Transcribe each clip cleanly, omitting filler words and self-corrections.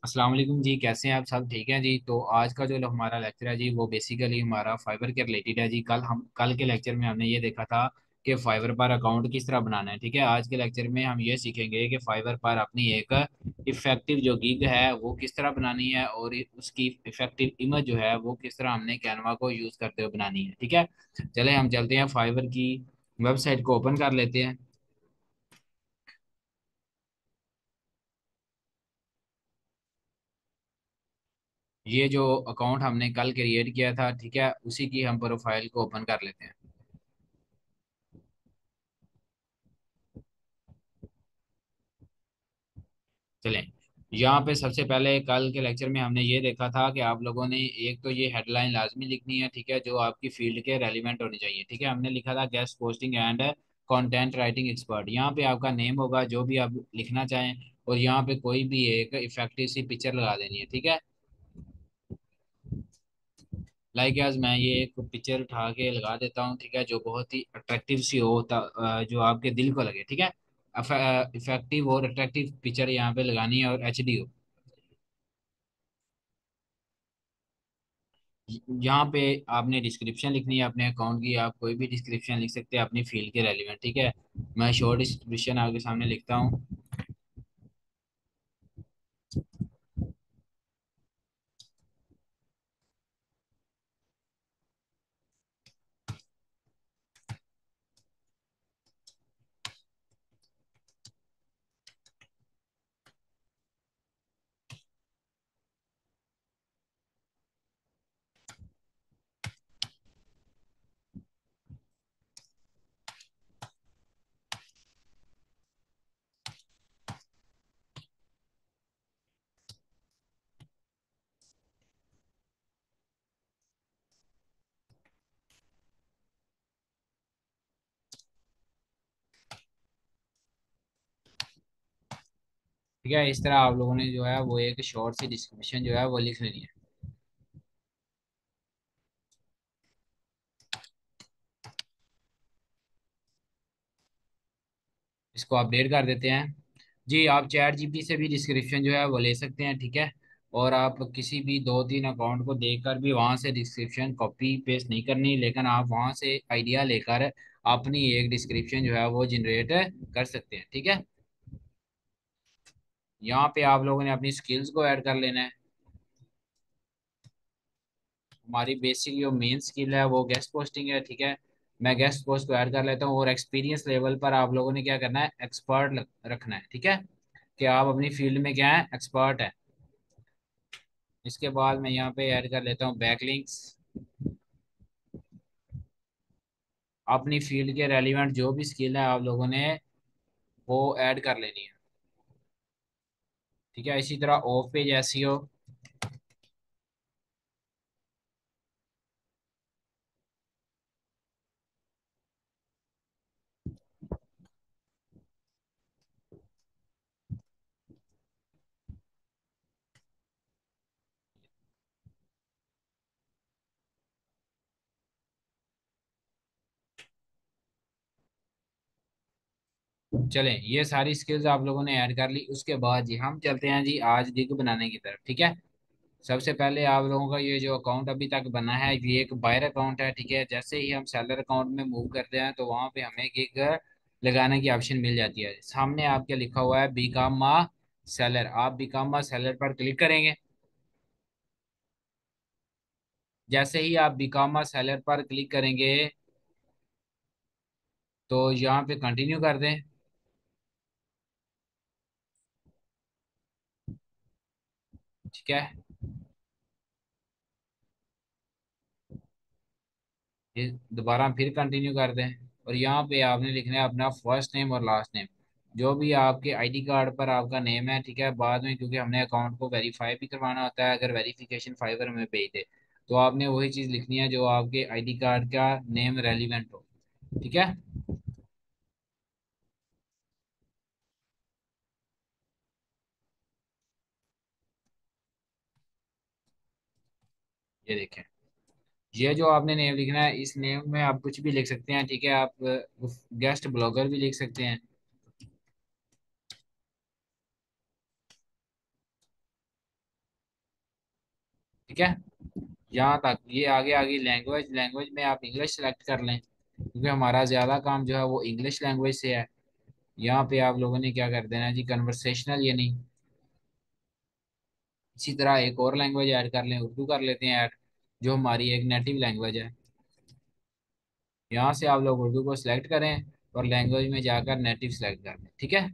अस्सलाम वालेकुम जी। कैसे हैं आप? सब ठीक हैं जी। तो आज का जो हमारा लेक्चर है जी वो बेसिकली हमारा फाइबर के रिलेटेड है जी। कल के लेक्चर में हमने ये देखा था कि फाइबर पर अकाउंट किस तरह बनाना है। ठीक है, आज के लेक्चर में हम ये सीखेंगे कि फाइबर पर अपनी एक इफेक्टिव जो गिग है वो किस तरह बनानी है और उसकी इफेक्टिव इमेज जो है वो किस तरह हमने कैनवा को यूज करते हुए बनानी है। ठीक है, चले हम चलते हैं फाइबर की वेबसाइट को ओपन कर लेते हैं। ये जो अकाउंट हमने कल क्रिएट किया था, ठीक है, उसी की हम प्रोफाइल को ओपन कर लेते हैं। चलें, यहाँ पे सबसे पहले कल के लेक्चर में हमने ये देखा था कि आप लोगों ने एक तो ये हेडलाइन लाजमी लिखनी है, ठीक है, जो आपकी फील्ड के रेलिवेंट होनी चाहिए। ठीक है, हमने लिखा था guest posting and content writing expert. यहाँ पे आपका नेम होगा जो भी आप लिखना चाहें, और यहाँ पे कोई भी एक इफेक्टिव सी पिक्चर लगा देनी है। ठीक है, लाइक आज मैं ये एक पिक्चर उठा के लगा देता हूँ, ठीक है, जो बहुत ही अट्रैक्टिव सी हो, जो आपके दिल को लगे। ठीक है, इफेक्टिव और अट्रैक्टिव पिक्चर यहाँ पे लगानी है और एचडी हो। यहाँ पे आपने डिस्क्रिप्शन लिखनी है अपने अकाउंट की। आप कोई भी डिस्क्रिप्शन लिख सकते हैं अपनी फील्ड के रेलिवेंट। ठीक है, मैं शॉर्ट डिस्क्रिप्शन आपके सामने लिखता हूँ। ठीक है, इस तरह आप लोगों ने जो है वो एक शॉर्ट सी डिस्क्रिप्शन जो है वो लिख लेनी है। इसको अपडेट कर देते हैं जी। आप चैट जीपी से भी डिस्क्रिप्शन जो है वो ले सकते हैं। ठीक है, और आप किसी भी दो तीन अकाउंट को देखकर भी वहां से डिस्क्रिप्शन कॉपी पेस्ट नहीं करनी, लेकिन आप वहां से आइडिया लेकर अपनी एक डिस्क्रिप्शन जो है वो जनरेट कर सकते हैं। ठीक है, यहाँ पे आप लोगों ने अपनी स्किल्स को ऐड कर लेना है। हमारी बेसिक जो मेन स्किल है वो गेस्ट पोस्टिंग है। ठीक है, मैं गेस्ट पोस्ट को ऐड कर लेता हूँ, और एक्सपीरियंस लेवल पर आप लोगों ने क्या करना है, एक्सपर्ट रखना है। ठीक है, कि आप अपनी फील्ड में क्या है, एक्सपर्ट है। इसके बाद मैं यहाँ पे ऐड कर लेता हूँ बैकलिंक्स। अपनी फील्ड के रेलिवेंट जो भी स्किल है आप लोगों ने वो ऐड कर लेनी है। ठीक है, इसी तरह ऑफ पेज एसईओ। चलें, ये सारी स्किल्स आप लोगों ने ऐड कर ली। उसके बाद जी हम चलते हैं जी आज गिग बनाने की तरफ। ठीक है, सबसे पहले आप लोगों का ये जो अकाउंट अभी तक बना है ये एक बायर अकाउंट है। ठीक है, जैसे ही हम सेलर अकाउंट में मूव करते हैं तो वहां पे हमें गिग लगाने की ऑप्शन मिल जाती है। सामने आपके लिखा हुआ है बिकम मा सेलर। आप बिकम मा सेलर पर क्लिक करेंगे। जैसे ही आप बिकम मा सेलर पर क्लिक करेंगे तो यहाँ पे कंटिन्यू कर दें। ठीक है, ये दोबारा फिर कंटिन्यू कर दें, और यहाँ पे आपने लिखना है अपना फर्स्ट नेम और लास्ट नेम, जो भी आपके आईडी कार्ड पर आपका नेम है। ठीक है, बाद में क्योंकि हमने अकाउंट को वेरीफाई भी करवाना होता है, अगर वेरिफिकेशन फाइवर में भेज दे तो आपने वही चीज़ लिखनी है जो आपके आईडी कार्ड का नेम रेलिवेंट हो। ठीक है, ये देखें, ये जो आपने नेम लिखना है इस नेम में आप कुछ भी लिख सकते हैं। ठीक है, आप गेस्ट ब्लॉगर भी लिख सकते हैं। ठीक है। यहाँ तक ये आगे आगे लैंग्वेज, लैंग्वेज में आप इंग्लिश सेलेक्ट कर लें, क्योंकि हमारा ज़्यादा काम जो है वो इंग्लिश लैंग्वेज से है। यहाँ पे आप लोगों ने क्या कर देना है जी, कन्वर्सेशनल यानी, इसी तरह एक और लैंग्वेज ऐड कर लें, उर्दू कर लेते हैं ऐड, जो हमारी एक नेटिव लैंग्वेज है। यहाँ से आप लोग उर्दू को सिलेक्ट करें और लैंग्वेज में जाकर नेटिव सेलेक्ट कर लें, ठीक है।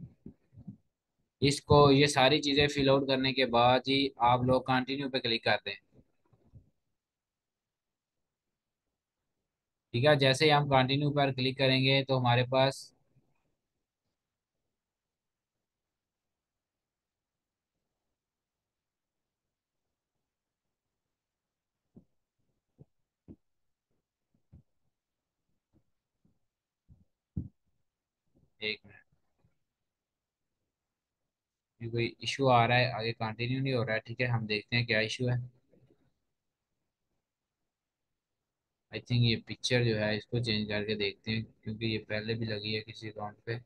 इसको ये सारी चीज़ें फिल आउट करने के बाद ही आप लोग कंटिन्यू पे क्लिक कर दें। ठीक है, जैसे ही हम कंटिन्यू पर क्लिक करेंगे तो हमारे पास एक मिनट, ये कोई इशू आ रहा है, आगे कंटिन्यू नहीं हो रहा है। ठीक है, हम देखते हैं क्या इशू है। आई थिंक ये पिक्चर जो है इसको चेंज करके देखते हैं, क्योंकि ये पहले भी लगी है किसी अकाउंट पे।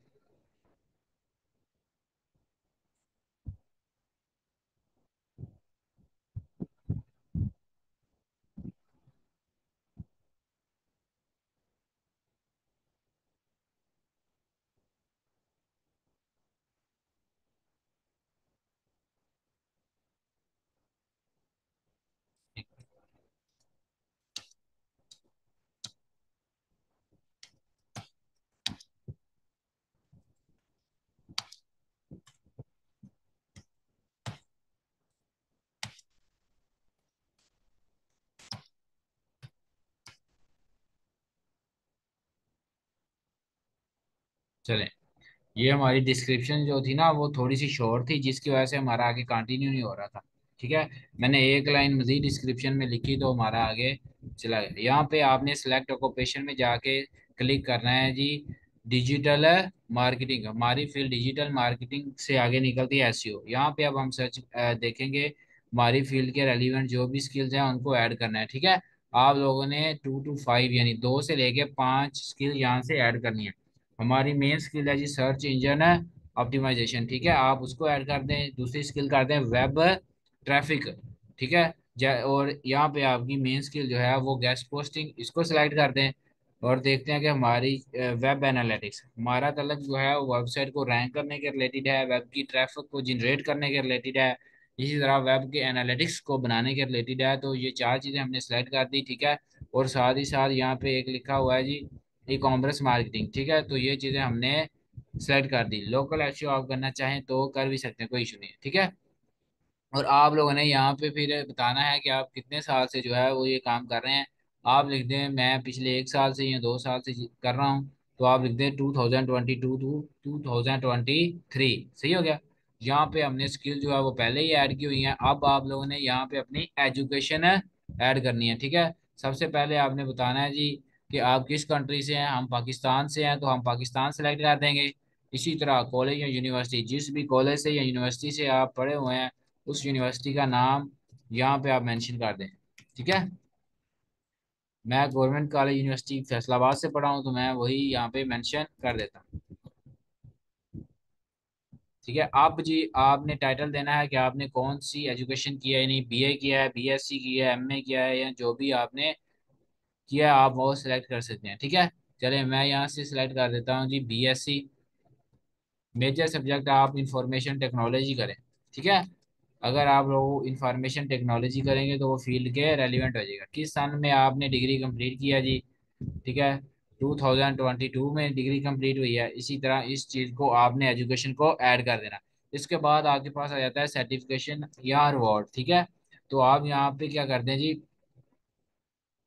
चलें, ये हमारी डिस्क्रिप्शन जो थी ना वो थोड़ी सी शॉर्ट थी, जिसकी वजह से हमारा आगे कंटिन्यू नहीं हो रहा था। ठीक है, मैंने एक लाइन मजीद डिस्क्रिप्शन में लिखी तो हमारा आगे चला गया। यहाँ पे आपने सेलेक्ट ऑक्यूपेशन में जाके क्लिक करना है जी, डिजिटल मार्केटिंग। हमारी फील्ड डिजिटल मार्केटिंग से आगे निकलती है एसईओ। यहाँ पे अब हम सर्च देखेंगे, हमारी फील्ड के रेलिवेंट जो भी स्किल्स हैं उनको ऐड करना है। ठीक है, आप लोगों ने 2 to 5 यानी 2 से लेके 5 स्किल यहाँ से ऐड करनी है। हमारी मेन स्किल है जी सर्च इंजन है ऑप्टिमाइजेशन। ठीक है, आप उसको ऐड कर दें। दूसरी स्किल कर दें वेब ट्रैफिक। ठीक है, और यहाँ पे आपकी मेन स्किल जो है वो गेस्ट पोस्टिंग, इसको सिलेक्ट कर दें। और देखते हैं कि हमारी वेब एनालिटिक्स, हमारा तलब जो है वो वेबसाइट को रैंक करने के रिलेटेड है, वेब की ट्रैफिक को जनरेट करने के रिलेटेड है, इसी तरह वेब के एनालिटिक्स को बनाने के रिलेटेड है। तो ये 4 चीज़ें हमने सेलेक्ट कर दी। ठीक है, और साथ ही साथ यहाँ पे एक लिखा हुआ है जी ई कॉमर्स मार्केटिंग। ठीक है, तो ये चीज़ें हमने सेलेक्ट कर दी। लोकल एसईओ आप करना चाहें तो कर भी सकते हैं, कोई इशू नहीं है। ठीक है, और आप लोगों ने यहाँ पे फिर बताना है कि आप कितने साल से जो है वो ये काम कर रहे हैं। आप लिख दें मैं पिछले 1 साल से या 2 साल से कर रहा हूँ, तो आप लिख दें 2022 to 2023। सही हो गया। यहाँ पे हमने स्किल जो है वो पहले ही ऐड की हुई है। अब आप लोगों ने यहाँ पे अपनी एजुकेशन ऐड करनी है। ठीक है, सबसे पहले आपने बताना है जी कि आप किस कंट्री से हैं। हम पाकिस्तान से हैं तो हम पाकिस्तान सेलेक्ट कर देंगे। इसी तरह कॉलेज या यूनिवर्सिटी, जिस भी कॉलेज से या यूनिवर्सिटी से आप पढ़े हुए हैं उस यूनिवर्सिटी का नाम यहाँ पे आप मेंशन कर दें। ठीक है, मैं गवर्नमेंट कॉलेज यूनिवर्सिटी फैसलाबाद से पढ़ा हूँ तो मैं वही यहाँ पे मेंशन कर देता हूँ। ठीक है, आप जी आपने टाइटल देना है कि आपने कौन सी एजुकेशन किया है, यानी बीए किया है, बीएससी किया है, एमए किया है, या जो भी आपने किया है आप वो सिलेक्ट कर सकते हैं। ठीक है, चलिए मैं यहाँ से सिलेक्ट कर देता हूँ जी बीएससी। मेजर सब्जेक्ट आप इंफॉर्मेशन टेक्नोलॉजी करें। ठीक है, अगर आप लोग इंफॉर्मेशन टेक्नोलॉजी करेंगे तो वो फील्ड के रेलिवेंट हो जाएगा। किस सन में आपने डिग्री कंप्लीट किया जी? ठीक है, 2022 में डिग्री कंप्लीट हुई है। इसी तरह इस चीज़ को आपने एजुकेशन को ऐड कर देना। इसके बाद आपके पास आ जाता है सर्टिफिकेशन या रिवॉर्ड। ठीक है, तो आप यहाँ पे क्या करते हैं जी,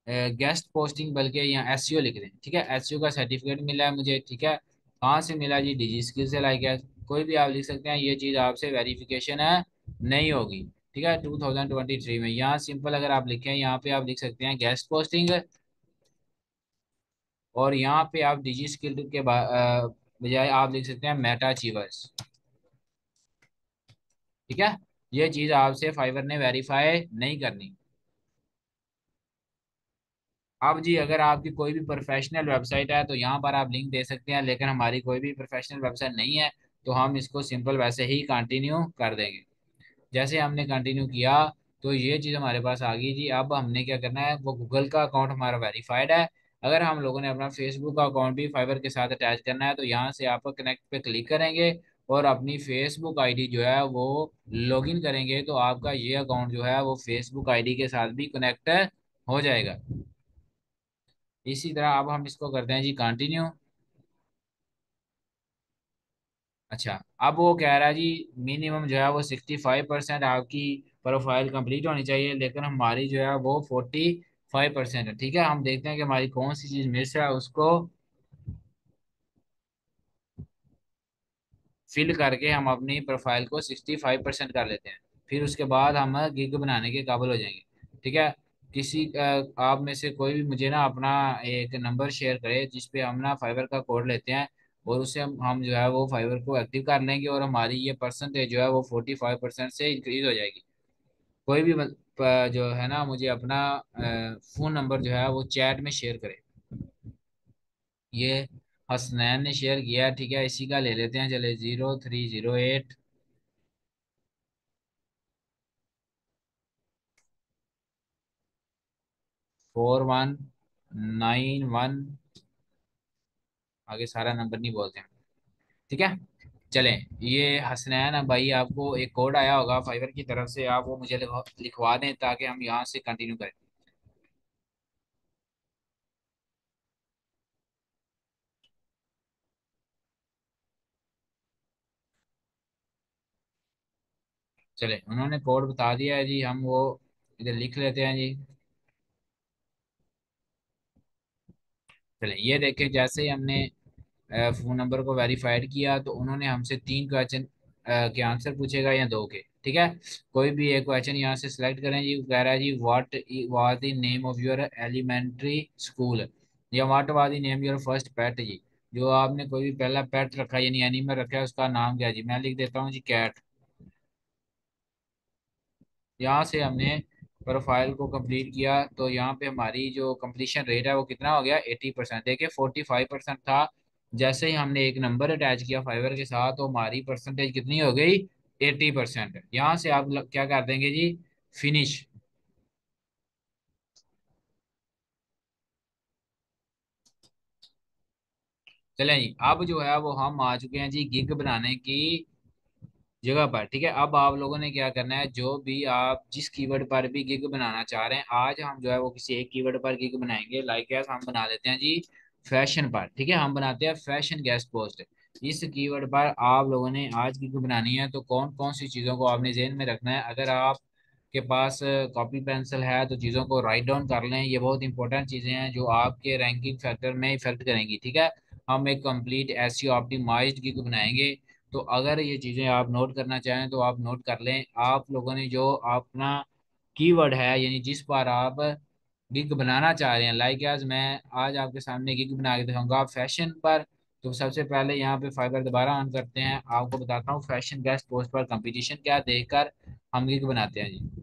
गेस्ट पोस्टिंग बल्कि यहाँ एसईओ लिख दें। ठीक है, एसईओ का सर्टिफिकेट मिला है मुझे। ठीक है, कहाँ से मिला जी? डिजी स्किल से लाइक है, कोई भी आप लिख सकते हैं। ये चीज़ आपसे वेरिफिकेशन है नहीं होगी। ठीक है, 2023 में यहाँ सिंपल अगर आप लिखें, यहाँ पे आप लिख सकते हैं गेस्ट पोस्टिंग, और यहाँ पे आप डिजी स्किल के बजाय आप लिख सकते हैं मेटा अचीवर्स। ठीक है, ये चीज़ आपसे फाइवर ने वेरीफाई नहीं करनी। अब जी अगर आपकी कोई भी प्रोफेशनल वेबसाइट है तो यहाँ पर आप लिंक दे सकते हैं, लेकिन हमारी कोई भी प्रोफेशनल वेबसाइट नहीं है तो हम इसको सिंपल वैसे ही कंटिन्यू कर देंगे। जैसे हमने कंटिन्यू किया तो ये चीज़ हमारे पास आ गई जी। अब हमने क्या करना है, वो गूगल का अकाउंट हमारा वेरीफाइड है। अगर हम लोगों ने अपना फेसबुक का अकाउंट भी फाइबर के साथ अटैच करना है, तो यहाँ से आप कनेक्ट पे क्लिक करेंगे और अपनी फेसबुक आईडी जो है वो लॉगिन करेंगे, तो आपका ये अकाउंट जो है वो फेसबुक आईडी के साथ भी कनेक्ट हो जाएगा। इसी तरह अब हम इसको करते हैं जी कंटिन्यू। अच्छा, अब वो कह रहा है जी मिनिमम जो है वो 65% आपकी प्रोफाइल कंप्लीट होनी चाहिए, लेकिन हमारी जो है वो 45% है। ठीक है, हम देखते हैं कि हमारी कौन सी चीज़ मिस है, उसको फिल करके हम अपनी प्रोफाइल को 65% कर लेते हैं। फिर उसके बाद हम गिग बनाने के काबिल हो जाएंगे। ठीक है, किसी आप में से कोई भी मुझे ना अपना एक नंबर शेयर करे जिस पे हम ना फाइबर का कोड लेते हैं, और उससे हम जो है वो फाइबर को एक्टिव कर लेंगे, और हमारी ये परसेंटेज जो है वो 45% से इंक्रीज हो जाएगी। कोई भी जो है ना मुझे अपना फ़ोन नंबर जो है वो चैट में शेयर करे। ये हसनैन ने शेयर किया है, ठीक है, इसी का ले लेते हैं, चले 03084191। आगे सारा नंबर नहीं बोलते हैं। ठीक है, चलें। ये हसनैन भाई, आपको एक कोड आया होगा फाइवर की तरफ से, आप वो मुझे लिखवा दें ताकि हम यहाँ से कंटिन्यू करें। चले, उन्होंने कोड बता दिया है जी, हम वो इधर लिख लेते हैं जी। चले, ये देखें, जैसे ही हमने फोन नंबर को वेरीफाइड किया, तो उन्होंने हमसे 3 क्वेश्चन के आंसर पूछेगा या 2 के। ठीक है, कोई भी एक क्वेश्चन यहाँ से सिलेक्ट करें जी। वो कह रहा है जी what was the name of your elementary school, या what was the name your first pet जी। जो आपने कोई भी पहला पेट रखा यानी एनिमल रखा है, उसका नाम क्या है जी। मैं लिख देता हूँ जी कैट। यहाँ से हमने प्रोफाइल को कंप्लीट किया, तो यहाँ पे हमारी जो कंप्लीशन रेट है वो कितना हो गया, 80%। देखिए 45% था, जैसे ही हमने एक नंबर अटैच किया फाइवर के साथ, तो हमारी परसेंटेज कितनी हो गई, 80%। यहाँ से आप क्या कर देंगे जी, फिनिश। चलें जी, अब जो है वो हम आ चुके हैं जी गिग बनाने की जगह पर। ठीक है, अब आप लोगों ने क्या करना है, जो भी आप जिस कीवर्ड पर भी गिग बनाना चाह रहे हैं, आज हम जो है वो किसी एक कीवर्ड पर गिग बनाएंगे। लाइक एस हम बना लेते हैं जी फैशन पर। ठीक है, हम बनाते हैं फैशन गेस्ट पोस्ट। इस कीवर्ड पर आप लोगों ने आज गिग बनानी है, तो कौन कौन सी चीज़ों को आपने जेहन में रखना है। अगर आप के पास कॉपी पेंसिल है तो चीज़ों को राइट डाउन कर लें, ये बहुत इंपॉर्टेंट चीज़ें हैं जो आपके रैंकिंग फैक्टर में इफेक्ट करेंगी। ठीक है, हम एक कंप्लीट एसईओ ऑप्टिमाइज्ड गिग बनाएंगे। तो अगर ये चीज़ें आप नोट करना चाहें तो आप नोट कर लें। आप लोगों ने जो अपना कीवर्ड है यानी जिस पर आप गिग बनाना चाह रहे हैं, लाइक आज मैं आज आपके सामने गिग बना के दिखाऊंगा फैशन पर। तो सबसे पहले यहाँ पे फाइबर दोबारा ऑन करते हैं, आपको बताता हूँ फैशन गेस्ट पोस्ट पर कंपटीशन क्या देखकर हम गिग बनाते हैं जी।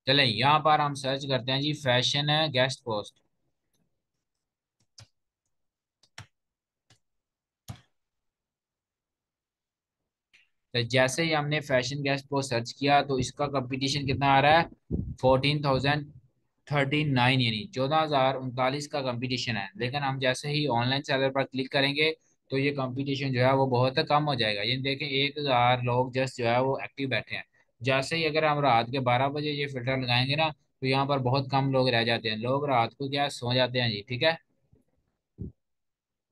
चलें, यहाँ पर हम सर्च करते हैं जी फैशन गेस्ट पोस्ट। तो जैसे ही हमने फैशन गेस्ट को सर्च किया, तो इसका कंपटीशन कितना आ रहा है, 14,039, यानी 14,039 का कंपटीशन है। लेकिन हम जैसे ही ऑनलाइन सेलर पर क्लिक करेंगे, तो ये कंपटीशन जो है वो बहुत कम हो जाएगा। ये देखें 1,000 लोग जस्ट जो है वो एक्टिव बैठे हैं। जैसे ही अगर हम रात के 12 बजे ये फिल्टर लगाएंगे ना, तो यहाँ पर बहुत कम लोग रह जाते हैं, लोग रात को क्या सो जाते हैं जी। ठीक है,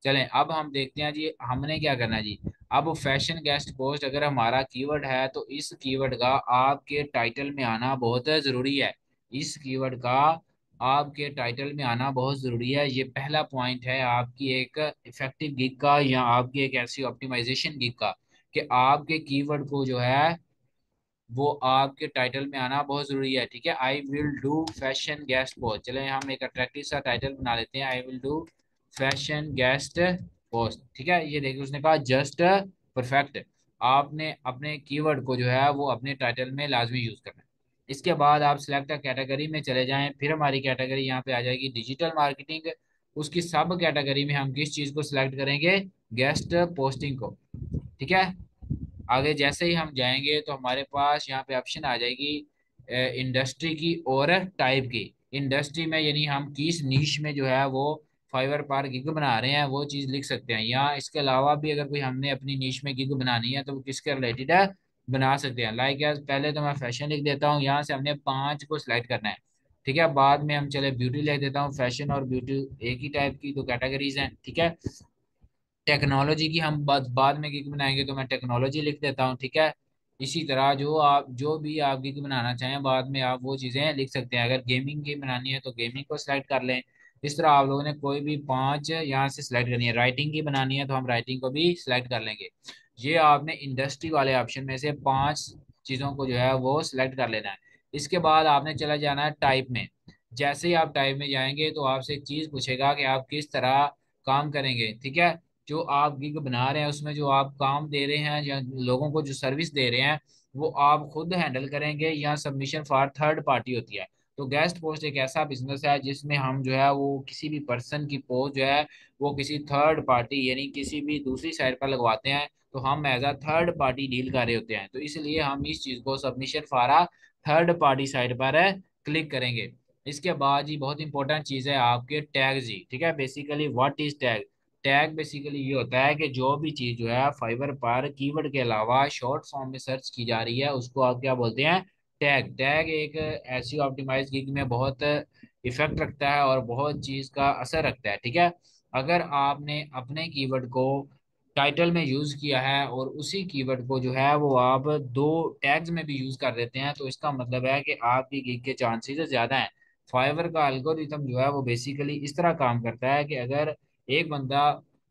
चलें, अब हम देखते हैं जी हमने क्या करना है जी। अब फैशन गेस्ट पोस्ट अगर हमारा कीवर्ड है, तो इस कीवर्ड का आपके टाइटल में आना बहुत ज़रूरी है। इस कीवर्ड का आपके टाइटल में आना बहुत ज़रूरी है। ये पहला पॉइंट है आपकी एक इफेक्टिव गिग का, या आपकी एक ऐसी ऑप्टिमाइजेशन गिग का, कि आपके कीवर्ड को जो है वो आपके टाइटल में आना बहुत जरूरी है। ठीक है, I will do fashion guest post. चले, हम एक अट्रैक्टिव सा टाइटल बना लेते हैं, I will do fashion guest post. ठीक है, ये देखिए उसने कहा जस्ट परफेक्ट। आपने अपने कीवर्ड को जो है वो अपने टाइटल में लाजमी यूज करना है। इसके बाद आप सिलेक्ट कैटेगरी में चले जाएं, फिर हमारी कैटेगरी यहाँ पे आ जाएगी डिजिटल मार्केटिंग। उसकी सब कैटेगरी में हम किस चीज को सिलेक्ट करेंगे, गेस्ट पोस्टिंग को। ठीक है। आगे जैसे ही हम जाएंगे तो हमारे पास यहाँ पे ऑप्शन आ जाएगी इंडस्ट्री की और टाइप की। इंडस्ट्री में यानी हम किस नीश में जो है वो फाइवर पार गिग बना रहे हैं वो चीज लिख सकते हैं। या इसके अलावा भी अगर कोई हमने अपनी नीश में गिग बनानी है तो वो किसके रिलेटेड है बना सकते हैं। लाइक पहले तो मैं फैशन लिख देता हूँ, यहाँ से हमने 5 को सिलेक्ट करना है। ठीक है। बाद में हम चले ब्यूटी लिख देता हूँ, फैशन और ब्यूटी एक ही टाइप की दो कैटेगरीज हैं। ठीक है। टेक्नोलॉजी की हम बाद में गिग बनाएंगे तो मैं टेक्नोलॉजी लिख देता हूँ। ठीक है। इसी तरह जो भी आप गिग बनाना चाहें बाद में आप वो चीज़ें लिख सकते हैं। अगर गेमिंग की बनानी है तो गेमिंग को सिलेक्ट कर लें। इस तरह आप लोगों ने कोई भी 5 यहाँ से सिलेक्ट करनी है। राइटिंग की बनानी है तो हम राइटिंग को भी सिलेक्ट कर लेंगे। ये आपने इंडस्ट्री वाले ऑप्शन में से 5 चीज़ों को जो है वो सिलेक्ट कर लेना है। इसके बाद आपने चला जाना है टाइप में। जैसे ही आप टाइप में जाएंगे तो आपसे एक चीज़ पूछेगा कि आप किस तरह काम करेंगे। ठीक है। जो आप गिग बना रहे हैं उसमें जो आप काम दे रहे हैं या लोगों को जो सर्विस दे रहे हैं वो आप खुद हैंडल करेंगे या सबमिशन फॉर थर्ड पार्टी होती है। तो गेस्ट पोस्ट एक ऐसा बिजनेस है जिसमें हम जो है वो किसी भी पर्सन की पोस्ट जो है वो किसी थर्ड पार्टी यानी किसी भी दूसरी साइड पर लगवाते हैं। तो हम as a third party deal कर रहे होते हैं, तो इसलिए हम इस चीज को submission for a third party side पर क्लिक करेंगे। इसके बाद ही बहुत इंपॉर्टेंट चीज है आपके टैग जी। ठीक है। Basically what is tag. Tag basically ये होता है कि जो भी चीज जो है फाइवर पर कीवर्ड के अलावा शॉर्ट फॉर्म में सर्च की जा रही है उसको आप क्या बोलते हैं, टैग। टैग एक ऐसी ऑप्टिमाइज गिग में बहुत इफेक्ट रखता है और बहुत चीज का असर रखता है। ठीक है। अगर आपने अपने कीवर्ड को टाइटल में यूज किया है और उसी कीवर्ड को जो है वो आप दो टैग्स में भी यूज कर देते हैं तो इसका मतलब है कि आपकी गिग के चांसेस ज्यादा हैं। फाइवर का एल्गोरिथम जो है वो बेसिकली इस तरह काम करता है कि अगर एक बंदा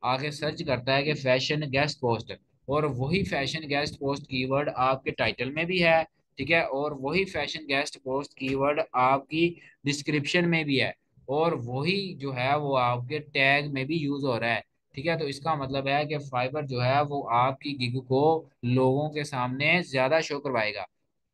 आगे सर्च करता है कि फैशन गेस्ट पोस्ट और वही फैशन गेस्ट पोस्ट कीवर्ड आपके टाइटल में भी है। ठीक है। और वही फैशन गेस्ट पोस्ट कीवर्ड आपकी डिस्क्रिप्शन में भी है और वही जो है वो आपके टैग में भी यूज हो रहा है। ठीक है। तो इसका मतलब है कि फाइबर जो है वो आपकी गिग को लोगों के सामने ज्यादा शो करवाएगा।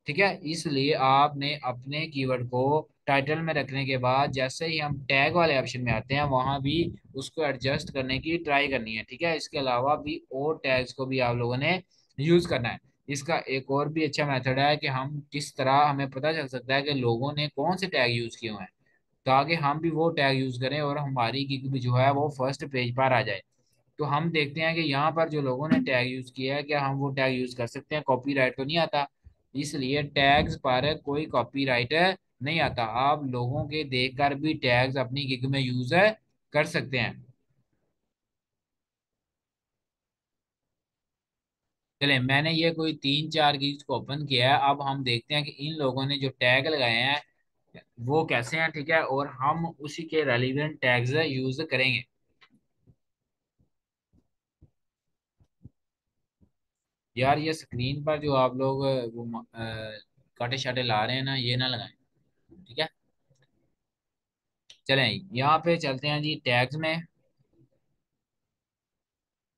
ठीक है। इसलिए आपने अपने कीवर्ड को टाइटल में रखने के बाद जैसे ही हम टैग वाले ऑप्शन में आते हैं वहां भी उसको एडजस्ट करने की ट्राई करनी है। ठीक है। इसके अलावा भी और टैग्स को भी आप लोगों ने यूज करना है। इसका एक और भी अच्छा मेथड है कि हम किस तरह हमें पता चल सकता है कि लोगों ने कौन से टैग यूज किए हुए हैं ताकि हम भी वो टैग यूज करें और हमारी गिग भी जो है वो फर्स्ट पेज पर आ जाए। तो हम देखते हैं कि यहाँ पर जो लोगों ने टैग यूज किया है क्या हम वो टैग यूज कर सकते हैं, कॉपीराइट तो नहीं आता। इसलिए टैग्स पर कोई कॉपीराइट नहीं आता। आप लोगों के देखकर भी टैग्स अपनी गिग में यूज कर सकते हैं। चले मैंने ये कोई 3 4 गिग्स को ओपन किया है। अब हम देखते हैं कि इन लोगों ने जो टैग लगाए हैं वो कैसे हैं। ठीक है। और हम उसी के रेलिवेंट टैग्स यूज करेंगे। यार ये स्क्रीन पर जो आप लोग वो काटे शाटे ला रहे हैं ना ये ना लगाएं। ठीक है। चलें यहाँ पे चलते हैं जी टैग्स में।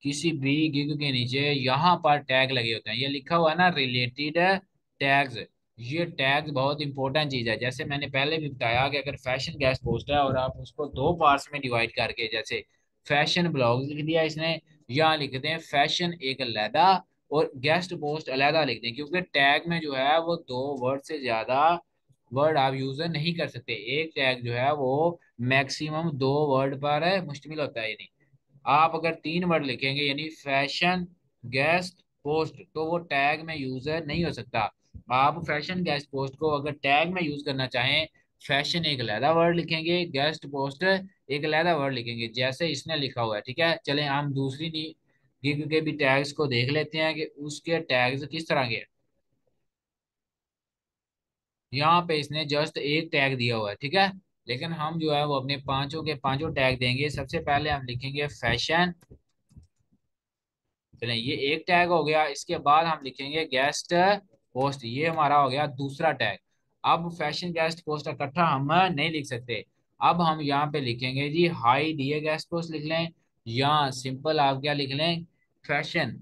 किसी भी गिग के नीचे यहाँ पर टैग लगे होते हैं, ये लिखा हुआ है ना रिलेटेड टैग्स। ये टैग्स बहुत इंपॉर्टेंट चीज है। जैसे मैंने पहले भी बताया कि अगर फैशन गेस्ट पोस्ट है और आप उसको दो पार्ट्स में डिवाइड करके जैसे फैशन ब्लॉग लिख दिया इसने, यहाँ लिखते हैं फैशन एक अलहदा और गेस्ट पोस्ट अलहदा लिख दें क्योंकि टैग में जो है वो दो वर्ड से ज्यादा वर्ड आप यूजर नहीं कर सकते। एक टैग जो है वो मैक्सिमम 2 वर्ड पर मुश्तमिल होता है। यानी आप अगर 3 वर्ड लिखेंगे यानी फैशन गेस्ट पोस्ट तो वो टैग में यूजर नहीं हो सकता। आप फैशन गेस्ट पोस्ट को अगर टैग में यूज करना चाहें फैशन एक अलहदा वर्ड लिखेंगे, गेस्ट पोस्ट एक अलहदा वर्ड लिखेंगे जैसे इसने लिखा हुआ है। ठीक है। चलें हम दूसरी गिग के भी टैग्स को देख लेते हैं कि उसके टैग्स किस तरह के हैं। यहाँ पे इसने जस्ट एक टैग दिया हुआ है। ठीक है। लेकिन हम जो है वो अपने पांचों के पांचों टैग देंगे। सबसे पहले हम लिखेंगे फैशन। चलें ये एक टैग हो गया। इसके बाद हम लिखेंगे गेस्ट पोस्ट, ये हमारा हो गया दूसरा टैग। अब फैशन गेस्ट पोस्ट इकट्ठा हम नहीं लिख सकते। अब हम यहाँ पे लिखेंगे जी हाई दिए गेस्ट पोस्ट लिख लें या सिंपल आप क्या लिख लें फैशन।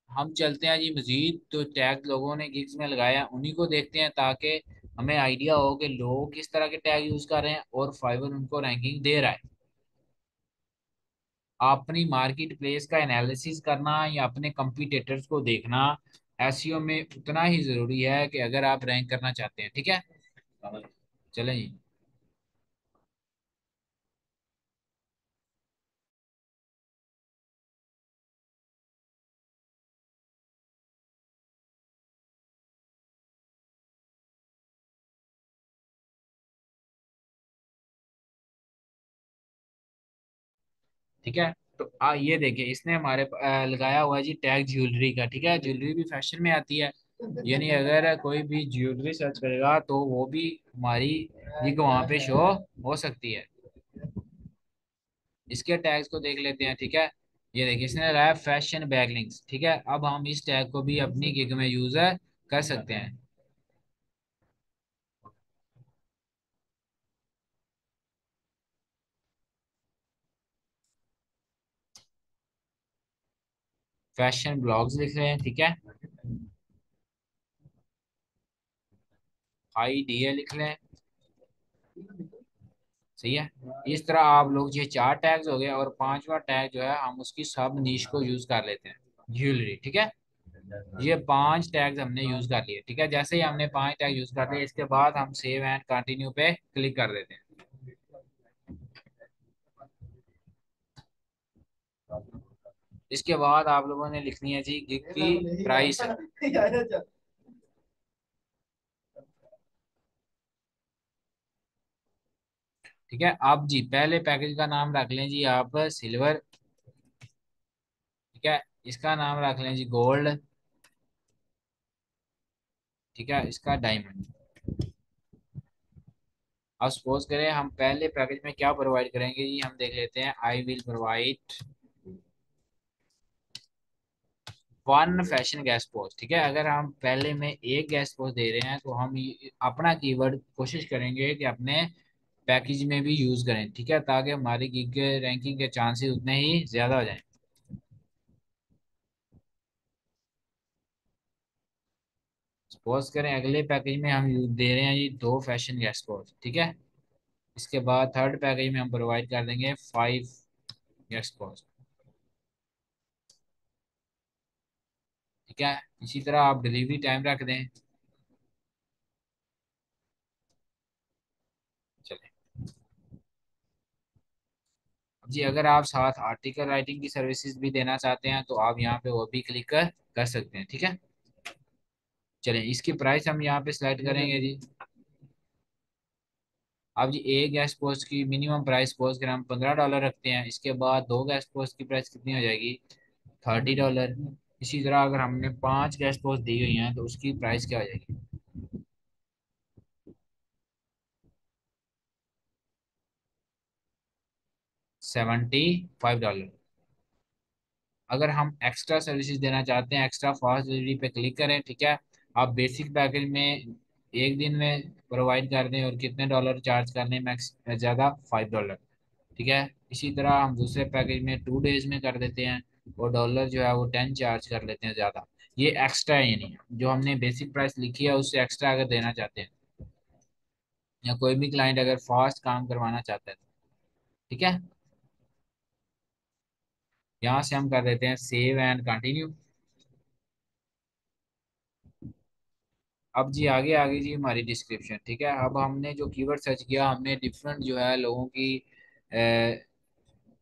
हम चलते हैं जी मजीद तो टैग लोगों ने गिग्स में लगाया है, उन्हीं को देखते हैं ताकि हमें आइडिया हो कि लोग किस तरह के टैग यूज कर रहे हैं और फाइवर उनको रैंकिंग दे रहा है। अपनी मार्केट प्लेस का एनालिसिस करना या अपने कंपटीटर्स को देखना एसईओ में उतना ही जरूरी है कि अगर आप रैंक करना चाहते हैं। ठीक है, चलें जी। ठीक है, तो ये देखिए इसने हमारे लगाया हुआ है जी टैग ज्वेलरी का। ठीक है, ज्वेलरी भी फैशन में आती है, यानी अगर कोई भी ज्वेलरी सर्च करेगा तो वो भी हमारी ये वहाँ पे शो हो सकती है। इसके टैग्स को देख लेते हैं। ठीक है, ये देखिए इसने लगाया फैशन बैगलिंग्स। ठीक है, अब हम इस टैग को भी अपनी गिग में यूज कर सकते हैं। फैशन ब्लॉग्स लिख रहे हैं। ठीक है, हाई डीए लिख रहे हैं। सही है, इस तरह आप लोग ये चार टैग्स हो गए और पांचवा टैग जो है हम उसकी सब नीश को यूज कर लेते हैं, ज्वेलरी। ठीक है, ये पांच टैग्स हमने यूज कर लिए। ठीक है, जैसे ही हमने पांच टैग यूज कर लिए इसके बाद हम सेव एंड कंटिन्यू पे क्लिक कर देते हैं। इसके बाद आप लोगों ने लिखनी है जी गिग की प्राइस। ठीक है, अब जी पहले पैकेज का नाम रख लें जी आप सिल्वर। ठीक है, इसका नाम रख लें जी गोल्ड। ठीक है, इसका डायमंड। अब सपोज करें हम पहले पैकेज में क्या प्रोवाइड करेंगे जी, हम देख लेते हैं। I will provide one fashion guest post. ठीक है, अगर हम पहले में एक गेस्ट पोस्ट दे रहे हैं तो हम अपना कीवर्ड कोशिश करेंगे कि अपने पैकेज में भी यूज करें। ठीक है, ताकि हमारी गिग रैंकिंग के चांसेस उतने ही ज्यादा हो जाएं। सपोज करें अगले पैकेज में हम यूज दे रहे हैं जी दो फैशन गेस्ट पोस्ट। ठीक है, इसके बाद थर्ड पैकेज में हम प्रोवाइड कर देंगे फाइव गेस्ट पोस्ट। ठीक है, इसी तरह आप डिलीवरी टाइम रख दें। चलें, अब जी अगर आप साथ आर्टिकल राइटिंग की सर्विसेज भी देना चाहते हैं तो आप यहाँ पे वो भी क्लिक कर सकते हैं। ठीक है, चलें इसकी प्राइस हम यहाँ पे सिलेक्ट करेंगे जी। अब जी एक गेस्ट पोस्ट की मिनिमम प्राइस सपोज करें हम $15 रखते हैं, इसके बाद दो गेस्ट पोस्ट की प्राइस कितनी हो जाएगी, $30। इसी तरह अगर हमने पांच गेस्ट पोस्ट दी हुई हैं तो उसकी प्राइस क्या हो जाएगी, 75। अगर हम एक्स्ट्रा सर्विसेज देना चाहते हैं, एक्स्ट्रा फास्ट डिलीवरी पे क्लिक करें। ठीक है, आप बेसिक पैकेज में एक दिन में प्रोवाइड कर दें और कितने डॉलर चार्ज करने मैक्स ज़्यादा, $5। ठीक है, इसी तरह हम दूसरे पैकेज में 2 डेज में कर देते हैं और डॉलर जो है वो 10 चार्ज कर लेते हैं ज़्यादा। ये एक्स्ट्रा है, यानी जो हमने बेसिक प्राइस लिखी है उससे एक्स्ट्रा अगर देना चाहते हैं या कोई भी क्लाइंट अगर फास्ट काम करवाना चाहता है तो। ठीक है, यहाँ से हम कर देते हैं सेव एंड कंटिन्यू। अब जी आगे आगे जी हमारी डिस्क्रिप्शन। ठीक है, अब हमने जो कीवर्ड सर्च किया, हमने डिफरेंट जो है लोगों की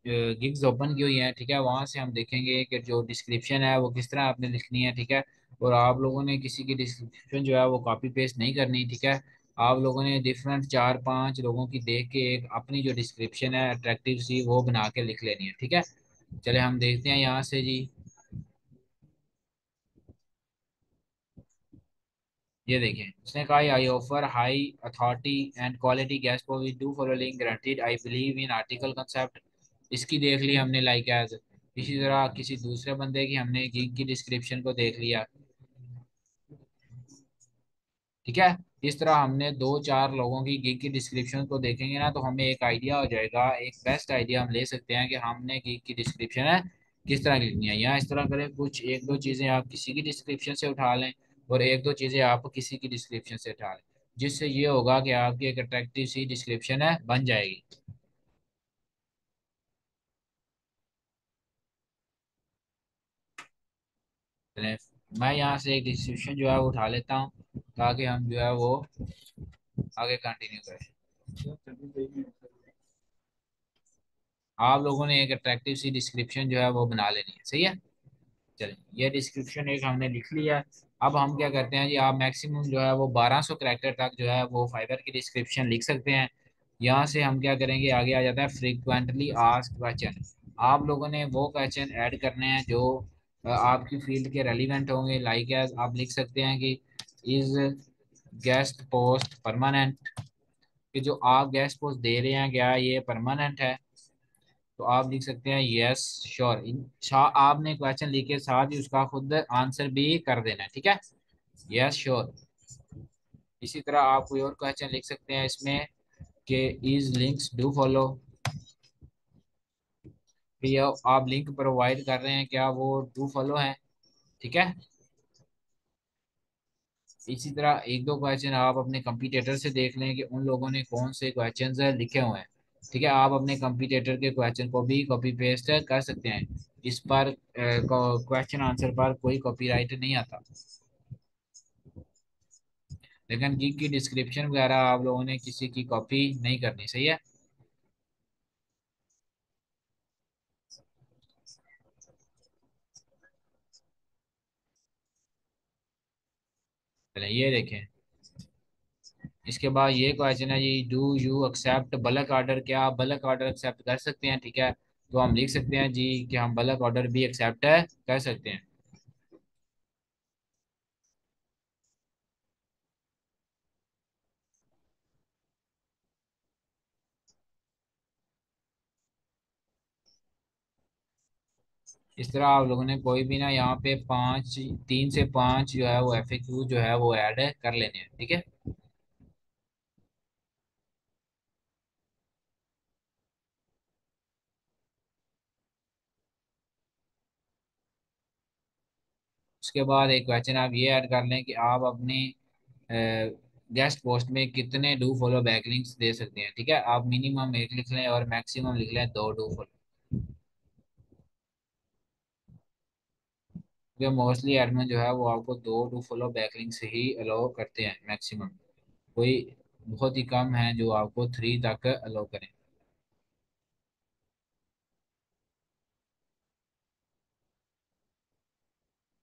गिग्स ओपन की हुई हैं। ठीक है, वहाँ से हम देखेंगे कि जो डिस्क्रिप्शन है वो किस तरह आपने लिखनी है। ठीक है, और आप लोगों ने किसी की डिस्क्रिप्शन जो है वो कॉपी पेस्ट नहीं करनी। ठीक है, आप लोगों ने डिफरेंट चार पांच लोगों की देख के एक अपनी जो डिस्क्रिप्शन है अट्रैक्टिव सी वो बना के लिख लेनी है। ठीक है, चले हम देखते हैं यहाँ से जी। ये देखें उसने कहा I offer high authority and quality gas for with do following guaranteed I believe in article concept. इसकी देख ली हमने लाइक एज। इसी तरह किसी दूसरे बंदे की हमने गिग की डिस्क्रिप्शन को देख लिया। ठीक है, इस तरह हमने दो चार लोगों की गिग की डिस्क्रिप्शन को देखेंगे ना तो हमें एक आइडिया हो जाएगा, एक बेस्ट आइडिया हम ले सकते हैं कि हमने गिग की डिस्क्रिप्शन है किस तरह की लिखनी है। या इस तरह करें कुछ एक दो चीज़ें आप किसी की डिस्क्रिप्शन से उठा लें और एक दो चीज़ें आप किसी की डिस्क्रिप्शन से उठा लें, जिससे ये होगा कि आपकी एक अट्रैक्टिव सी डिस्क्रिप्शन है बन जाएगी। चलें, मैं यहाँ से एक डिस्क्रिप्शन जो है वो उठा लेता हूँ ताकि हम जो है वो आगे कंटिन्यू करें। आप लोगों ने एक अट्रैक्टिव सी डिस्क्रिप्शन जो है वो बना लेनी है, सही है। चलिए, ये डिस्क्रिप्शन एक हमने लिख लिया है। अब हम क्या करते हैं जी, आप मैक्सिमम जो है वो 1200 कैरेक्टर तक जो है वो फाइबर की डिस्क्रिप्शन लिख सकते हैं। यहाँ से हम क्या करेंगे, आगे आ जाता है फ्रीक्वेंटली आस्क्ड क्वेश्चन। आप लोगों ने वो क्वेश्चन ऐड करने हैं जो आपकी फील्ड के रेलिवेंट होंगे। लाइक एज आप लिख सकते हैं कि इज गेस्ट पोस्ट परमानेंट, कि जो आप गेस्ट पोस्ट दे रहे हैं क्या ये परमानेंट है। तो आप लिख सकते हैं यस श्योर। आपने क्वेश्चन लिख के साथ ही उसका खुद आंसर भी कर देना है, ठीक है। Yes sure. इसी तरह आप कोई और क्वेश्चन लिख सकते हैं इसमें कि इज लिंक्स डू फॉलो, कि ये आप लिंक प्रोवाइड कर रहे हैं क्या वो डू फॉलो है, ठीक है। इसी तरह एक दो क्वेश्चन आप अपने कंपटीटर से देख लें कि उन लोगों ने कौन से क्वेश्चंस लिखे हुए हैं, ठीक है। आप अपने कंपटीटर के क्वेश्चन को भी कॉपी पेस्ट कर सकते हैं। इस पर क्वेश्चन आंसर पर कोई कॉपीराइट नहीं आता, लेकिन गिग की डिस्क्रिप्शन वगैरह आप लोगों ने किसी की कॉपी नहीं करनी, सही है। चलिए ये देखें। इसके बाद ये क्वेश्चन है जी, do you accept bulk order, क्या आप बल्क ऑर्डर एक्सेप्ट कर सकते हैं, ठीक है। तो हम लिख सकते हैं जी कि हम बल्क ऑर्डर भी एक्सेप्ट कर सकते हैं। इस तरह आप लोगों ने कोई भी ना यहाँ पे 3 से 5 जो है वो FAQ जो है वो ऐड कर लेने हैं, ठीक है। उसके बाद एक क्वेश्चन आप ये ऐड कर लें कि आप अपनी गेस्ट पोस्ट में कितने डू फॉलो बैकलिंक्स दे सकते हैं, ठीक है। आप मिनिमम एक लिख लें और मैक्सिमम लिख लें 2 डू फॉलो, क्योंकि मोस्टली एडमिन जो है वो आपको 2 do follow backlinks he allow करते हैं मैक्सिमम। कोई बहुत ही कम है जो आपको 3 तक अलाउ करें।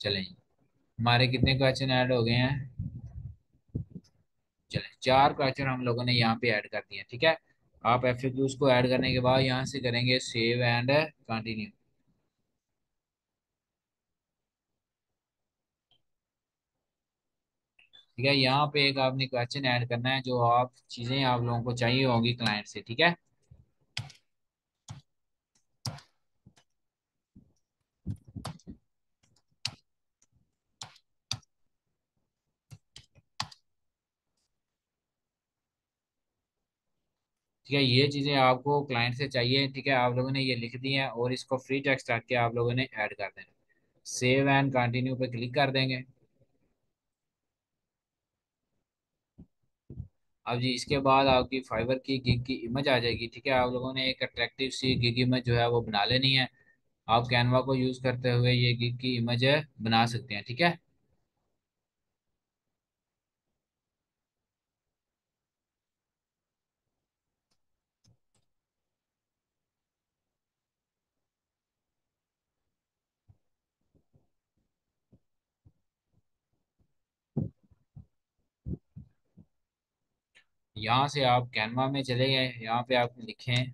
चलें, हमारे कितने क्वेश्चन ऐड हो गए हैं। चलें, 4 क्वेश्चन हम लोगों ने यहाँ पे ऐड कर दिए हैं, ठीक है। आप FAQs को ऐड करने के बाद यहाँ से करेंगे सेव एंड कंटिन्यू। ठीक है, यहाँ पे एक आपने क्वेश्चन ऐड करना है जो आप चीज़ें आप लोगों को चाहिए होंगी क्लाइंट से, ठीक है। ठीक है, ये चीज़ें आपको क्लाइंट से चाहिए, ठीक है। आप लोगों ने ये लिख दी हैं और इसको फ्री टेक्स्ट रख के आप लोगों ने ऐड कर देना। सेव एंड कंटिन्यू पे क्लिक कर देंगे। अब जी इसके बाद आपकी फाइवर की गिग की इमेज आ जाएगी, ठीक है। आप लोगों ने एक अट्रैक्टिव सी गिग इमेज जो है वो बना लेनी है। आप कैनवा को यूज़ करते हुए ये गिग की इमेज बना सकते हैं, ठीक है। यहाँ से आप कैनवा में चले गए, यहाँ पे आप लिखें।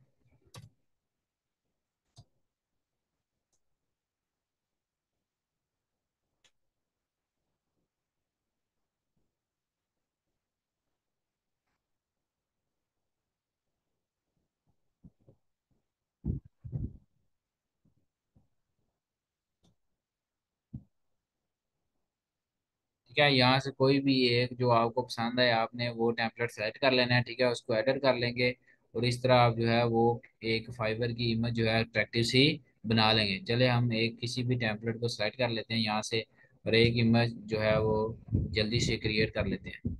ठीक है, यहाँ से कोई भी एक जो आपको पसंद है आपने वो टेम्पलेट सेलेक्ट कर लेना है, ठीक है। उसको एडिट कर लेंगे और इस तरह आप जो है वो एक फाइबर की इमेज जो है अट्रैक्टिव सी बना लेंगे। चले हम एक किसी भी टेम्पलेट को सेलेक्ट कर लेते हैं यहाँ से और एक इमेज जो है वो जल्दी से क्रिएट कर लेते हैं।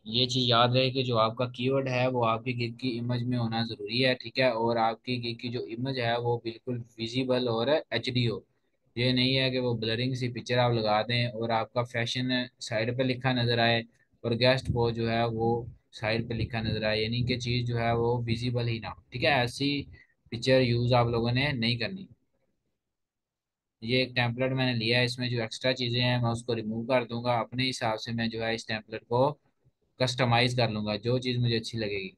ये चीज याद रहे कि जो आपका कीवर्ड है वो आपकी गिग की इमेज में होना जरूरी है, ठीक है। और आपकी गिग की जो इमेज है वो बिल्कुल विजिबल और एचडी हो। ये नहीं है कि वो ब्लरिंग सी पिक्चर आप लगा दें और आपका फैशन साइड पे लिखा नजर आए और गेस्ट को जो है वो साइड पे लिखा नजर आए, यानी कि चीज जो है वो विजिबल ही ना हो, ठीक है। ऐसी पिक्चर यूज आप लोगों ने नहीं करनी। ये एक टेम्पलेट मैंने लिया है, इसमें जो एक्स्ट्रा चीजें हैं मैं उसको रिमूव कर दूंगा, अपने हिसाब से मैं जो है इस टेम्पलेट को कस्टमाइज कर लूंगा जो चीज़ मुझे अच्छी लगेगी।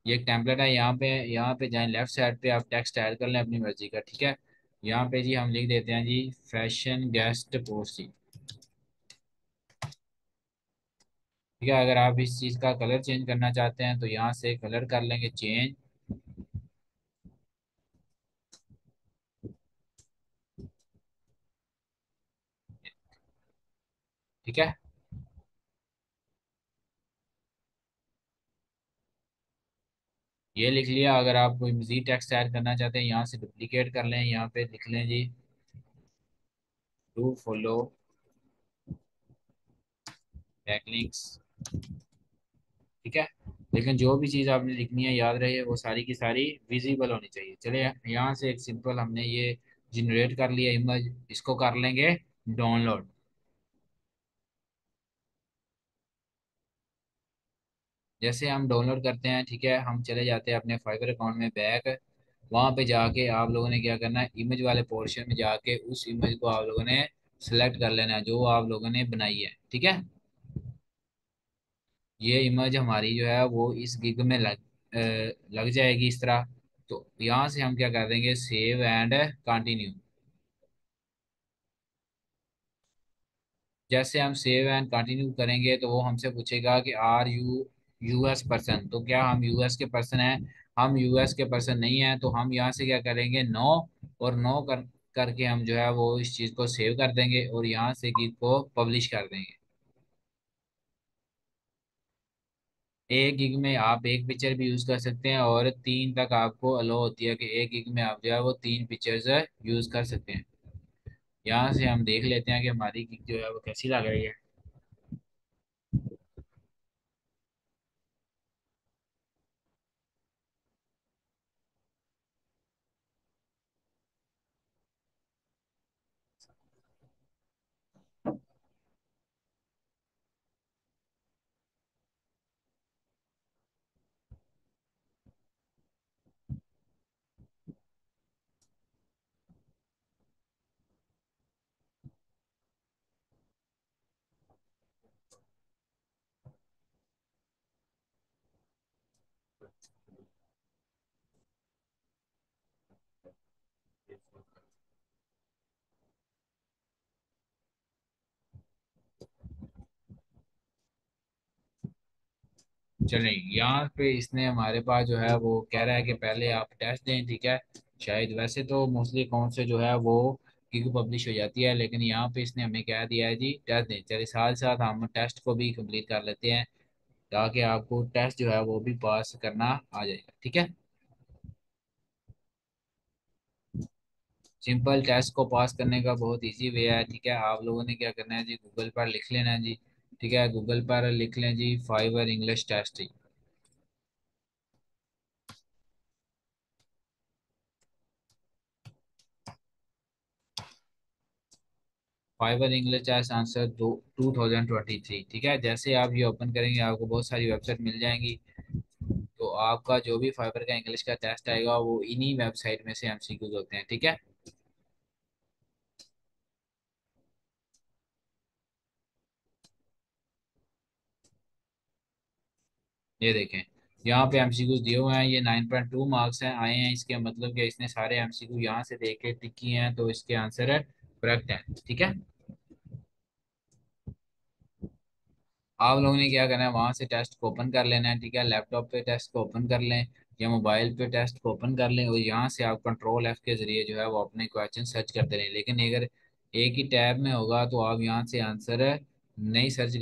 ये एक टेम्पलेट है, यहाँ पे जाएं, लेफ्ट साइड पे आप टेक्स्ट ऐड कर लें अपनी मर्जी का, ठीक है। यहाँ पे जी हम लिख देते हैं जी फैशन गेस्ट पोस्ट जी, ठीक है। अगर आप इस चीज़ का कलर चेंज करना चाहते हैं तो यहाँ से कलर कर लेंगे चेंज, ठीक है। ये लिख लिया। अगर आप कोई मजीद टेक्स्ट ऐड करना चाहते हैं यहाँ से डुप्लीकेट कर लें, यहाँ पे लिख लें जी डू फॉलो बैकलिंक्स, ठीक है। लेकिन जो भी चीज़ आपने लिखनी है याद रहे वो सारी की सारी विजिबल होनी चाहिए। चलिए यहाँ से एक सिंपल हमने ये जनरेट कर लिया इमेज, इसको कर लेंगे डाउनलोड। जैसे हम डाउनलोड करते हैं, ठीक है, हम चले जाते हैं अपने फाइबर अकाउंट में बैक। वहाँ पे जाके आप लोगों ने क्या करना है, इमेज वाले पोर्शन में जाके उस इमेज को आप लोगों ने सेलेक्ट कर लेना है जो आप लोगों ने बनाई है, ठीक है। ये इमेज हमारी जो है वो इस गिग में लग जाएगी इस तरह। तो यहाँ से हम क्या कर देंगे, सेव एंड कंटिन्यू। जैसे हम सेव एंड कंटिन्यू करेंगे तो वो हमसे पूछेगा कि आर यू यूएस पर्सन, तो क्या हम यूएस के पर्सन हैं? हम यूएस के पर्सन नहीं हैं, तो हम यहाँ से क्या करेंगे, नो। और नो करके हम जो है वो इस चीज़ को सेव कर देंगे और यहाँ से गीत को पब्लिश कर देंगे। एक गिग में आप एक पिक्चर भी यूज कर सकते हैं और तीन तक आपको अलो होती है कि एक गिग में आप जो है वो तीन पिक्चर्स यूज कर सकते हैं। यहाँ से हम देख लेते हैं कि हमारी गिग जो है वो कैसी लग रही है। चलें, यहाँ पे इसने हमारे पास जो है वो कह रहा है कि पहले आप टेस्ट दें, ठीक है। शायद वैसे तो मोस्टली अकाउंट से जो है वो गिग पब्लिश हो जाती है, लेकिन यहाँ पे इसने हमें क्या दिया है जी, टेस्ट दें। चलिए साथ साथ हम टेस्ट को भी कंप्लीट कर लेते हैं ताकि आपको टेस्ट जो है वो भी पास करना आ जाएगा, ठीक है। सिंपल टेस्ट को पास करने का बहुत इजी वे है, ठीक है। आप लोगों ने क्या करना है जी, गूगल पर लिख लेना है जी, ठीक है। गूगल पर लिख लें जी Fiverr English test. Fiverr English test answer दो 2023, ठीक है। जैसे आप ये ओपन करेंगे आपको बहुत सारी वेबसाइट मिल जाएंगी। तो आपका जो भी फाइबर का इंग्लिश का टेस्ट आएगा वो इन्हीं वेबसाइट में से एमसीक्यूज होते हैं, ठीक है। ये देखें, यहाँ पे एमसीक्यूज दिए हुए हैं, ये 9.2 मार्क्स हैं आए हैं, इसके मतलब कि इसने सारे एमसीक्यू यहाँ से देख के टिक किए हैं, तो इसके आंसर है करेक्ट है, ठीक है। आप लोगों ने क्या करना है, वहां से टेस्ट को ओपन कर लेना है, ठीक है। लैपटॉप पे टेस्ट को ओपन कर लें या मोबाइल पे टेस्ट को ओपन कर लें और यहाँ से आप कंट्रोल एफ के जरिए जो है वो अपने क्वेश्चन सर्च करते रहें। लेकिन अगर एक ही टैब में होगा तो आप यहाँ से आंसर नहीं सर्च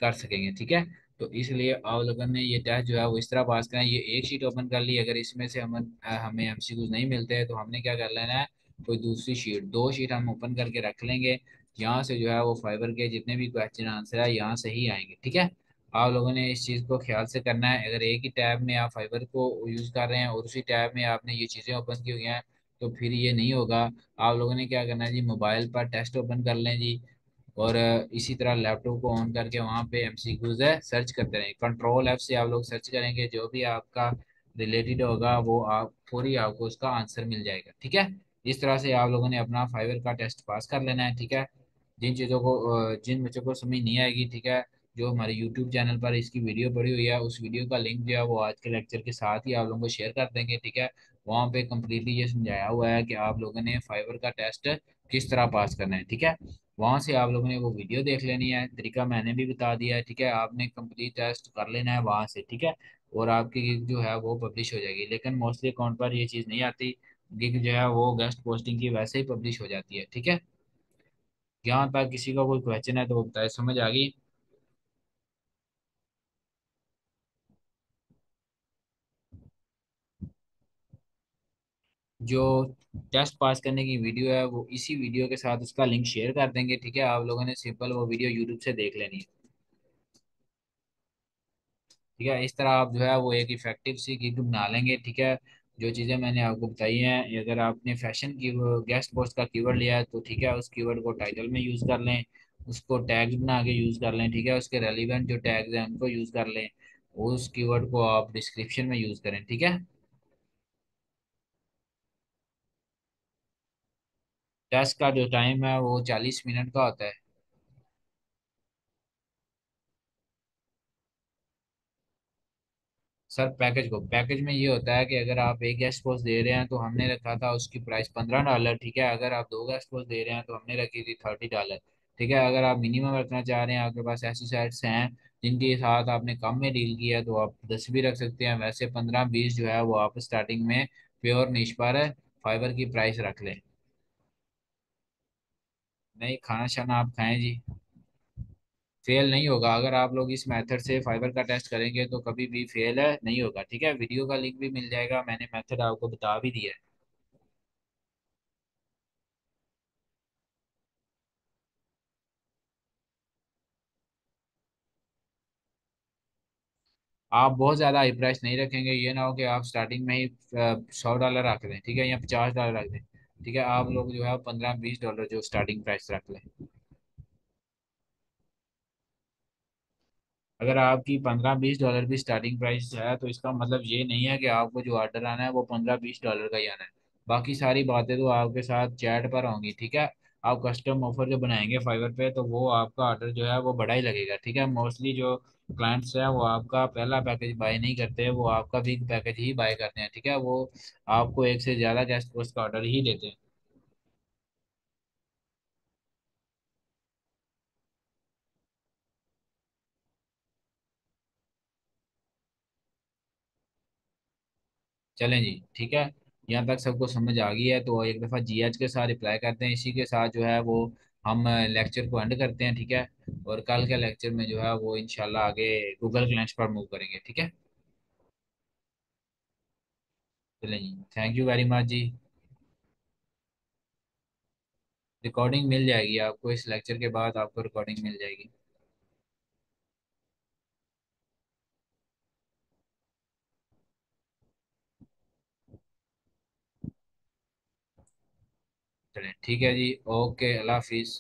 कर सकेंगे, ठीक है। तो इसलिए आप लोगों ने ये टेस्ट जो है वो इस तरह पास करना है। ये एक शीट ओपन कर ली, अगर इसमें से हमें एमसीक्यूज नहीं मिलते हैं तो हमने क्या कर लेना है, कोई दूसरी शीट, दो शीट हम ओपन करके रख लेंगे। यहाँ से जो है वो फाइबर के जितने भी क्वेश्चन आंसर है यहाँ से ही आएंगे, ठीक है। आप लोगों ने इस चीज़ को ख्याल से करना है। अगर एक ही टैब में आप फाइबर को यूज़ कर रहे हैं और उसी टैब में आपने ये चीज़ें ओपन की हुई हैं तो फिर ये नहीं होगा। आप लोगों ने क्या करना है जी, मोबाइल पर टेस्ट ओपन कर लें जी, और इसी तरह लैपटॉप को ऑन करके वहाँ पे एमसीक्यूज है सर्च करते रहें। कंट्रोल ऐप से आप लोग सर्च करेंगे, जो भी आपका रिलेटेड होगा वो आप पूरी आपको उसका आंसर मिल जाएगा, ठीक है। इस तरह से आप लोगों ने अपना फाइवर का टेस्ट पास कर लेना है, ठीक है। जिन बच्चों को समझ नहीं आएगी, ठीक है, जो हमारे यूट्यूब चैनल पर इसकी वीडियो पड़ी हुई है, उस वीडियो का लिंक जो है वो आज के लेक्चर के साथ ही आप लोगों को शेयर कर देंगे, ठीक है। वहाँ पे कम्प्लीटली ये समझाया हुआ है कि आप लोगों ने फाइवर का टेस्ट किस तरह पास करना है, ठीक है। वहां से आप लोगों ने वो वीडियो देख लेनी है, तरीका मैंने भी बता दिया है, ठीक है। आपने कंप्लीट टेस्ट कर लेना है वहां से, ठीक है। और आपकी गिग जो है वो पब्लिश हो जाएगी, लेकिन मोस्टली अकाउंट पर ये चीज़ नहीं आती। गिग जो है वो गेस्ट पोस्टिंग की वैसे ही पब्लिश हो जाती है, ठीक है। यहाँ तक किसी का कोई क्वेश्चन है तो वो बताए, समझ आ गई? जो टेस्ट पास करने की वीडियो है वो इसी वीडियो के साथ उसका लिंक शेयर कर देंगे, ठीक है। आप लोगों ने सिंपल वो वीडियो यूट्यूब से देख लेनी है, ठीक है। इस तरह आप जो है वो एक इफेक्टिव सी गिग बना लेंगे, ठीक है। जो चीज़ें मैंने आपको बताई हैं, अगर आपने फैशन की गेस्ट पोस्ट का कीवर्ड लिया है तो ठीक है, उस कीवर्ड को टाइटल में यूज़ कर लें, उसको टैग्स बना के यूज़ कर लें, ठीक है। उसके रेलिवेंट जो टैग्स हैं उनको यूज़ कर लें, उस कीवर्ड को आप डिस्क्रिप्शन में यूज़ करें, ठीक है। टेस्ट का जो टाइम है वो 40 मिनट का होता है। सर पैकेज में ये होता है कि अगर आप एक गेस्ट पोस्ट दे रहे हैं तो हमने रखा था उसकी प्राइस $15, ठीक है। अगर आप दो गेस्ट पोस्ट दे रहे हैं तो हमने रखी थी $30, ठीक है। अगर आप मिनिमम रखना चाह रहे हैं, आपके पास ऐसी साइट्स हैं जिनके साथ आपने कम में डील किया है तो आप 10 भी रख सकते हैं। वैसे 15-20 जो है वो आप स्टार्टिंग में प्योर निश पर फाइबर की प्राइस रख लें। नहीं, खाना शाना आप खाएं जी, फेल नहीं होगा। अगर आप लोग इस मेथड से फाइबर का टेस्ट करेंगे तो कभी भी फेल है नहीं होगा, ठीक है। वीडियो का लिंक भी मिल जाएगा, मैंने मेथड आपको बता भी दिया है। आप बहुत ज़्यादा हाई प्राइस नहीं रखेंगे, ये ना हो कि आप स्टार्टिंग में ही $100 रख दें, ठीक है, या $50 रख दें, ठीक है। आप लोग जो है $15-20 जो स्टार्टिंग प्राइस रख लें। अगर आपकी $15-20 भी स्टार्टिंग प्राइस है तो इसका मतलब ये नहीं है कि आपको जो ऑर्डर आना है वो $15-20 का ही आना है। बाकी सारी बातें तो आपके साथ चैट पर होंगी, ठीक है। आप कस्टम ऑफर जो बनाएंगे फाइवर पे तो वो आपका ऑर्डर जो है वो बड़ा ही लगेगा, ठीक है। मोस्टली जो क्लाइंट्स है वो आपका पहला पैकेज बाय नहीं करते, वो आपका बिग पैकेज ही बाय करते हैं, ठीक है। वो आपको एक से ज़्यादा गेस्ट पोस्ट का ऑर्डर ही देते हैं। चलें जी, ठीक है। यहाँ तक सबको समझ आ गई है तो एक दफ़ा जीएच के साथ रिप्लाई करते हैं, इसी के साथ जो है वो हम लेक्चर को एंड करते हैं, ठीक है। और कल के लेक्चर में जो है वो इंशाल्लाह आगे गूगल क्लास पर मूव करेंगे, ठीक है। चलें जी, थैंक यू वेरी मच जी। रिकॉर्डिंग मिल जाएगी आपको, इस लेक्चर के बाद आपको रिकॉर्डिंग मिल जाएगी। चलें ठीक है जी, ओके, अल्लाह हाफिज़।